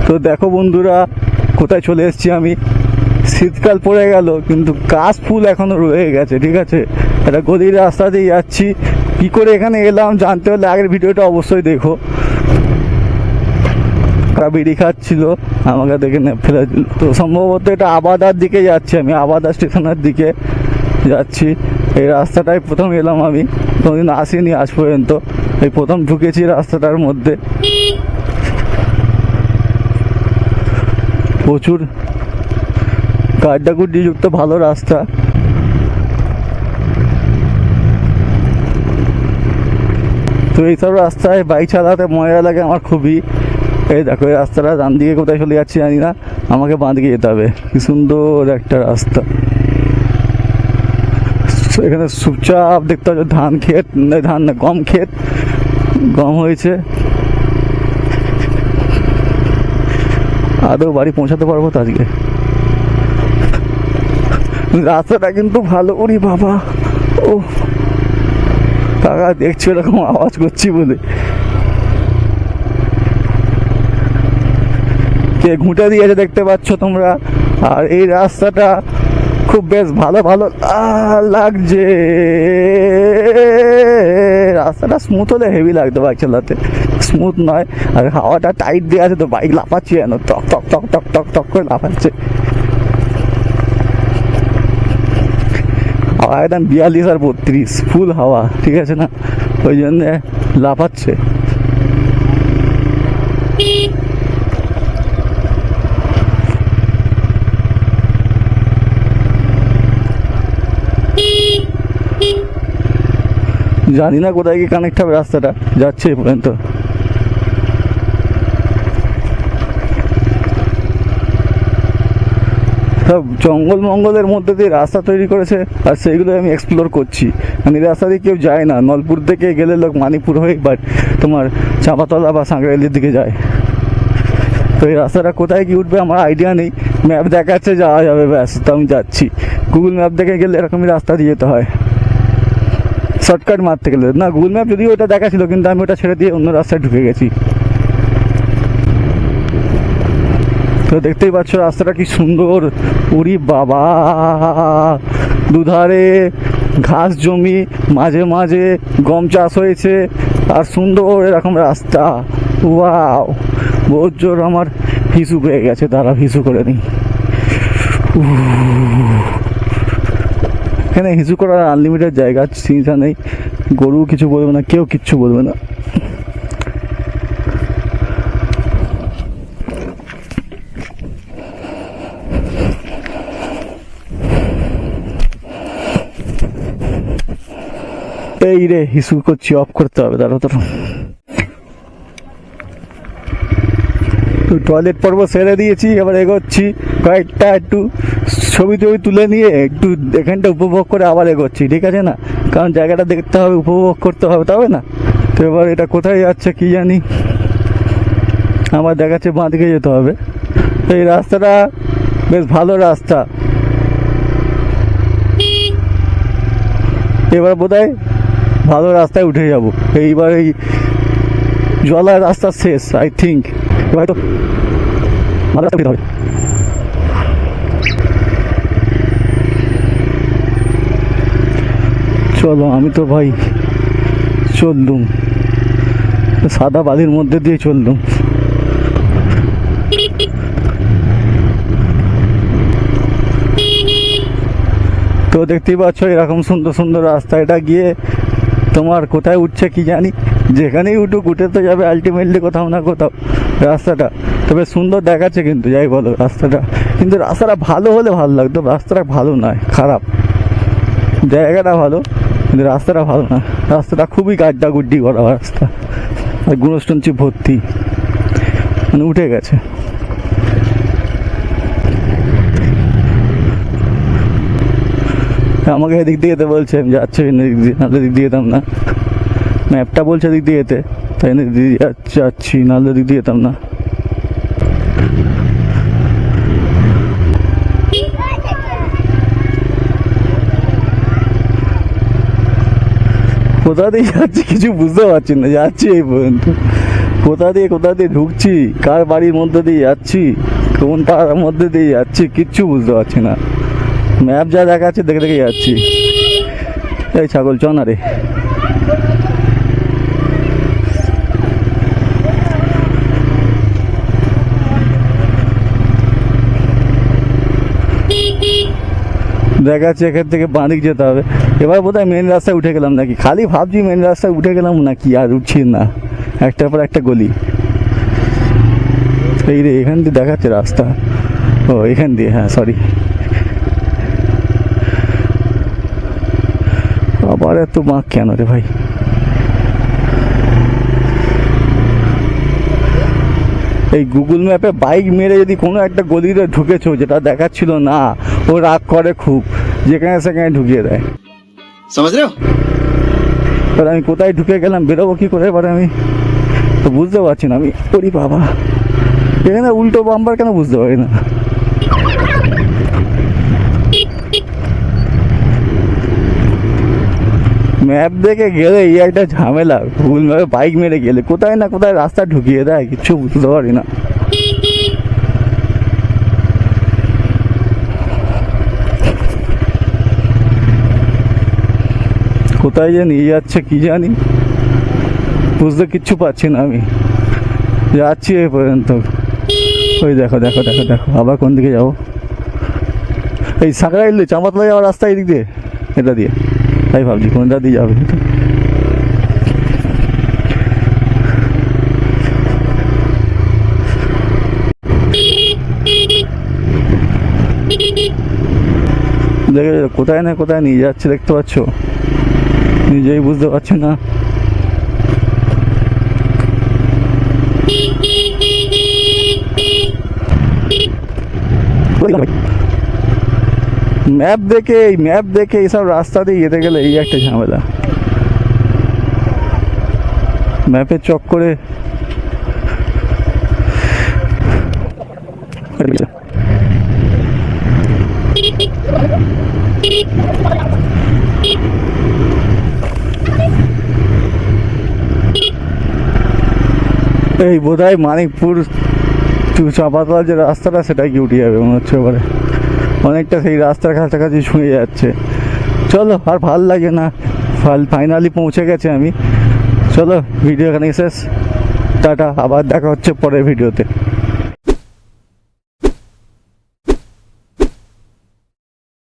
তো দেখো বন্ধুরা কোথায় চলে এসেছি আমি। শীতকাল পড়ে গেল কিন্তু কাশ ফুল এখনো রয়ে গেছে, ঠিক আছে। একটা গলির রাস্তা দিয়ে যাচ্ছি, কি করে এখানে এলাম জানতে হলে আগের ভিডিওটা অবশ্যই দেখো। বিড়ি খাচ্ছিল, আমাকে দেখে ফেলে দিল। তো সম্ভবত এটা আবাদার দিকে যাচ্ছি, আমি আবাদা স্টেশনের দিকে যাচ্ছি। এই রাস্তাটায় প্রথম এলাম, আমি কোনোদিন আসিনি আজ পর্যন্ত, এই প্রথম ঢুকেছি রাস্তাটার মধ্যে। প্রচুর গাড্ডাগুড্ডি যুক্ত ভালো রাস্তা। তো এইসব রাস্তায় বাইক চালাতে মজা লাগে আমার খুবই। এই দেখো এই রাস্তাটা ডান দিকে কোথায় চলে যাচ্ছি জানি না, আমাকে বাঁ দিকে যেতে হবে। কি সুন্দর একটা রাস্তা। এখানে চুপচাপ দেখতে পাচ্ছ ধান ক্ষেত, ধান না গম ক্ষেত, গম হয়েছে। আদৌ বাড়ি পৌঁছাতে পারবো তো আজকে? রাস্তাটা কিন্তু ভালো। ওরে বাবা, ও কাকা দেখছো এরকম আওয়াজ করছি বলে। কে ঘুঁটে দিয়েছে দেখতে পাচ্ছ তোমরা। আর এই রাস্তাটা খুব বেশ ভালো ভালো লাগছে। রাস্তাটা স্মুথ হলে হেভি লাগতো বাইক চালাতে, স্মুথ নয়। আর হাওয়াটা টাইট দিয়ে আছে তো বাইক লাফাচ্ছে যেন, টক টক টক টক টক টক করে লাফাচ্ছে। হাওয়া একদম 42 আর 32 ফুল হাওয়া, ঠিক আছে না, ওই জন্য লাফাচ্ছে। জানি না কোথায় কি কানেক্ট হবে রাস্তাটা, যাচ্ছে এই পর্যন্ত। সব জঙ্গল মঙ্গলের মধ্যে দিয়ে রাস্তা তৈরি করেছে, আর সেইগুলো আমি এক্সপ্লোর করছি। মানে রাস্তা দিয়ে কেউ যায় না, নলপুর থেকে গেলে লোক মানিপুর হয়ে বাট তোমার চাঁপাতলা বা সাঁকরাইলের দিকে যায়। তো এই রাস্তাটা কোথায় কি উঠবে আমার আইডিয়া নেই। ম্যাপ দেখাচ্ছে যাওয়া যাবে, ব্যাস তো আমি যাচ্ছি। গুগল ম্যাপ দেখে গেলে এরকমই রাস্তা দিয়ে যেতে হয়, শর্টকাট মারতে গেলে না। গুগল ম্যাপ যদিও ওটা দেখাচ্ছিল, কিন্তু আমি ওটা ছেড়ে দিয়ে অন্য রাস্তায় ঢুকে গেছি। তো দেখতেই পাচ্ছ রাস্তাটা কি সুন্দর। উরি বাবা, দুধারে ঘাস জমি, মাঝে মাঝে গম চাষ হয়েছে, আর সুন্দর এরকম রাস্তা। ওয়াও, বহুত জোর আমার হিসু পেয়ে গেছে, তারা হিসু করে নিই। এখানে হিসু করার আনলিমিটেড জায়গা, চিন্তা নেই। গরু কিছু বলবে না, কেউ কিচ্ছু বলবে না। এই রে হিসু করছি, অফ করতে হবে তার তো। টয়লেট পর্ব সেরে দিয়েছি, এবার এগোচ্ছি। কয়েকটা একটু ছবি টবি তুলে নিয়ে একটু এখানটা উপভোগ করে আবার এগোচ্ছি, ঠিক আছে না, কারণ জায়গাটা দেখতে হবে, উপভোগ করতে হবে, তবে না। তো এবার এটা কোথায় যাচ্ছে কি জানি, আমার দেখাচ্ছে বাঁ দিকে যেতে হবে। এই রাস্তাটা বেশ ভালো রাস্তা। এবার বোধহয় ভালো রাস্তায় উঠে যাব। এইবার এই জলার রাস্তা শেষ আই থিঙ্ক। এবার তো ভালো রাস্তা উঠতে হবে। চলো, আমি তো ভাই চললুম সাদা বালির মধ্যে দিয়ে চললুম। তো দেখতেই পাচ্ছ এরকম সুন্দর সুন্দর রাস্তা। এটা গিয়ে তোমার কোথায় উঠছে কি জানি, যেখানেই উঠুক উঠে তো যাবে আলটিমেটলি কোথাও না কোথাও রাস্তাটা। তবে সুন্দর দেখাচ্ছে কিন্তু, যাই বলো রাস্তাটা, কিন্তু রাস্তাটা ভালো হলে ভালো লাগতো। রাস্তাটা ভালো নয়, খারাপ। জায়গাটা ভালো কিন্তু রাস্তাটা ভালো না। রাস্তাটা খুবই গাড্ডা গুড্ডি করা রাস্তা, আর গুণস্টঞ্চি ভর্তি, মানে উঠে গেছে। আমাকে এদিক দিয়ে যেতে বলছে, আমি যাচ্ছি এদিক দিয়ে, নাহলে দিক দিয়ে যেতাম না। ম্যাপটা বলছে দিক দিয়ে যেতে, তাই না যাচ্ছি, নাহলে দিক দিয়ে যেতাম না। কোথা দিয়ে যাচ্ছি কিছু বুঝতে পারছি না, যাচ্ছি এই পর্যন্ত। কোথা দিয়ে ঢুকছি, কার বাড়ির মধ্যে দিয়ে যাচ্ছি, কোন পাড়ার মধ্যে দিয়ে যাচ্ছি কিচ্ছু বুঝতে পারছি না। ম্যাপ যা দেখাচ্ছে দেখে দেখে যাচ্ছি। এই ছাগল চ না রে। দেখাচ্ছে এখান থেকে বাঁদিক যেতে হবে। এবার বোধহয় মেন রাস্তায় উঠে গেলাম নাকি, খালি ভাবছি মেন রাস্তায় উঠে গেলাম নাকি, আর উঠছি না, একটার পর একটা গলি। এই রে এখান দিয়ে দেখাচ্ছে রাস্তা, ও এখান দিয়ে, হ্যাঁ সরি। আবার এত বাঁক কেন রে ভাই? এই গুগল ম্যাপে বাইক মেরে যদি কোনো একটা গলিতে ঢুকেছো যেটা দেখাচ্ছিল না, ও রাগ করে খুব, যেখানে সেখানে ঢুকিয়ে দেয়। এবার আমি কোথায় ঢুকে গেলাম, বেরোবো কি করে এবারে আমি তো বুঝতে পারছি না। আমি ওরে বাবা, এখানে উল্টো বাম্পার কেন বুঝতে পারি না। ম্যাপ দেখে গেলে এই একটা ঝামেলা, গুগল ম্যাপে বাইক মেরে গেলে কোথায় না কোথায় রাস্তা ঢুকিয়ে দেয়, কিচ্ছু বুঝতে পারি না। কোথায় যে নিয়ে যাচ্ছে কি জানি, বুঝতে কিচ্ছু পাচ্ছি না। আমি যাচ্ছি এই পর্যন্ত, ওই দেখো দেখো দেখো দেখো, আবার কোন দিকে যাবো? এই সাঁকড়াইলে চাঁপাতলা যাওয়ার রাস্তা এই দিক দিয়ে, এটা দিয়ে, তাই ভাবছি কোনটা দিয়ে যাবে। দেখে কোথায় না কোথায় নিয়ে যাচ্ছে, দেখতে পাচ্ছ, নিজেই বুঝতে পারছি না। ম্যাপ দেখে এইসব রাস্তা দিয়ে যেতে গেলে এই একটা ঝামেলা। ম্যাপের চক্করে এই বোধহয় মানিকপুর চাঁপাতলা যে রাস্তাটা সেটাই কি উঠে যাবে মনে হচ্ছে এবারে, অনেকটা সেই রাস্তার কাছাকাছি ছুঁয়ে যাচ্ছে। চলো আর ভাল লাগে না, ফাইনালি পৌঁছে গেছে আমি। চলো ভিডিও এখানে শেষ, টাটা, আবার দেখা হচ্ছে পরের ভিডিওতে।